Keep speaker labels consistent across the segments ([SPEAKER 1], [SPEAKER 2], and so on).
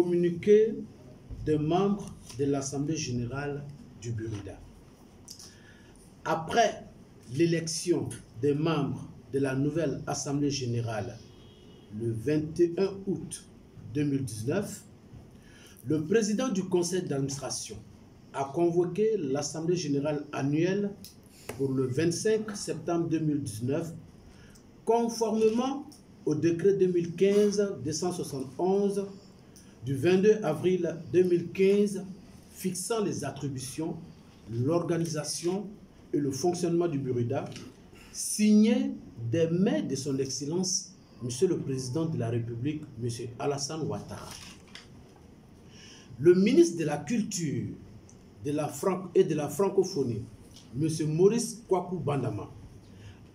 [SPEAKER 1] communiqué des membres de l'Assemblée générale du Burida. Après l'élection des membres de la nouvelle Assemblée générale le 21 août 2019, le président du conseil d'administration a convoqué l'Assemblée générale annuelle pour le 25 septembre 2019, conformément au décret 2015-271 du 22 avril 2015 fixant les attributions, l'organisation et le fonctionnement du Burida, signé des mains de son Excellence, Monsieur le Président de la République, Monsieur Alassane Ouattara. Le ministre de la Culture et de la Francophonie, Monsieur Maurice Kwaku Bandama,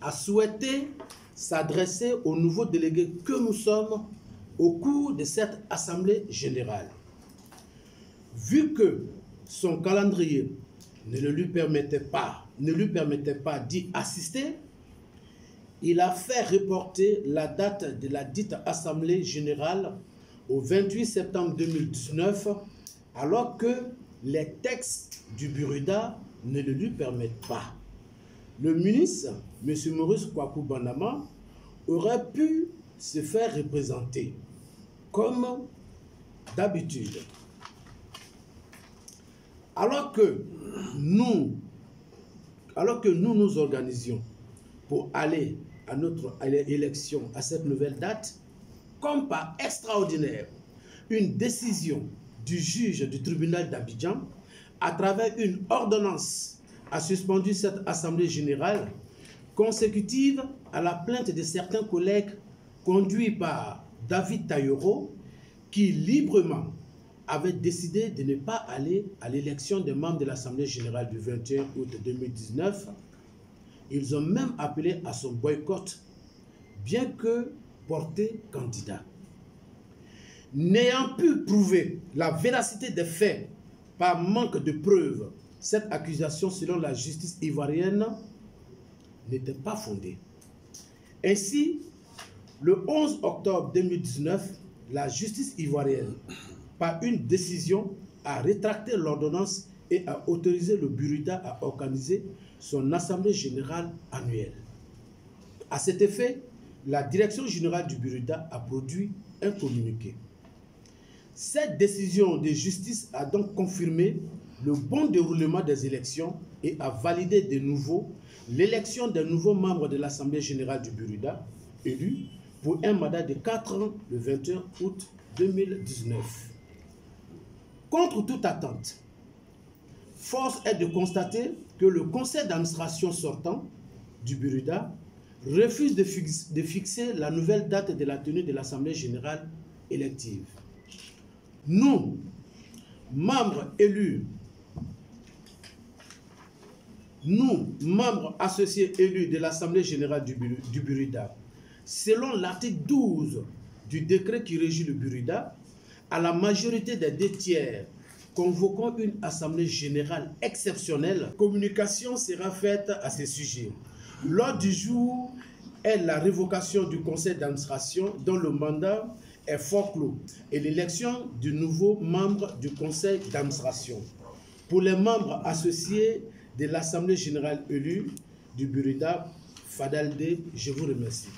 [SPEAKER 1] a souhaité s'adresser aux nouveaux délégués que nous sommes au cours de cette Assemblée générale. Vu que son calendrier ne lui permettait pas d'y assister, il a fait reporter la date de la dite Assemblée générale au 28 septembre 2019, alors que les textes du Burida ne le lui permettent pas. Le ministre, M. Maurice Kwaku Bandama, aurait pu se faire représenter, comme d'habitude. Alors que nous nous organisions pour aller à notre élection à cette nouvelle date, comme par extraordinaire, une décision du juge du tribunal d'Abidjan, à travers une ordonnance, a suspendu cette Assemblée générale consécutive à la plainte de certains collègues conduits par David Tayoro, qui librement avait décidé de ne pas aller à l'élection des membres de l'Assemblée générale du 21 août 2019. Ils ont même appelé à son boycott, bien que porté candidat. N'ayant pu prouver la véracité des faits par manque de preuves, cette accusation, selon la justice ivoirienne, n'était pas fondée. Ainsi, le 11 octobre 2019, la justice ivoirienne, par une décision, a rétracté l'ordonnance et a autorisé le Burida à organiser son assemblée générale annuelle. À cet effet, la direction générale du Burida a produit un communiqué. Cette décision de justice a donc confirmé le bon déroulement des élections et a validé de nouveau l'élection des nouveaux membres de l'Assemblée générale du Burida, élus pour un mandat de 4 ans le 21 août 2019. Contre toute attente, force est de constater que le conseil d'administration sortant du Burida refuse de fixer la nouvelle date de la tenue de l'Assemblée générale élective. Nous, membres élus, nous, membres associés élus de l'Assemblée générale du Burida, selon l'article 12 du décret qui régit le Burida, à la majorité des 2 tiers, convoquons une assemblée générale exceptionnelle. Communication sera faite à ce sujet. L'ordre du jour est la révocation du conseil d'administration dont le mandat est forclos et l'élection du nouveau membre du conseil d'administration. Pour les membres associés de l'Assemblée générale élue du Burida, Fadalde, je vous remercie.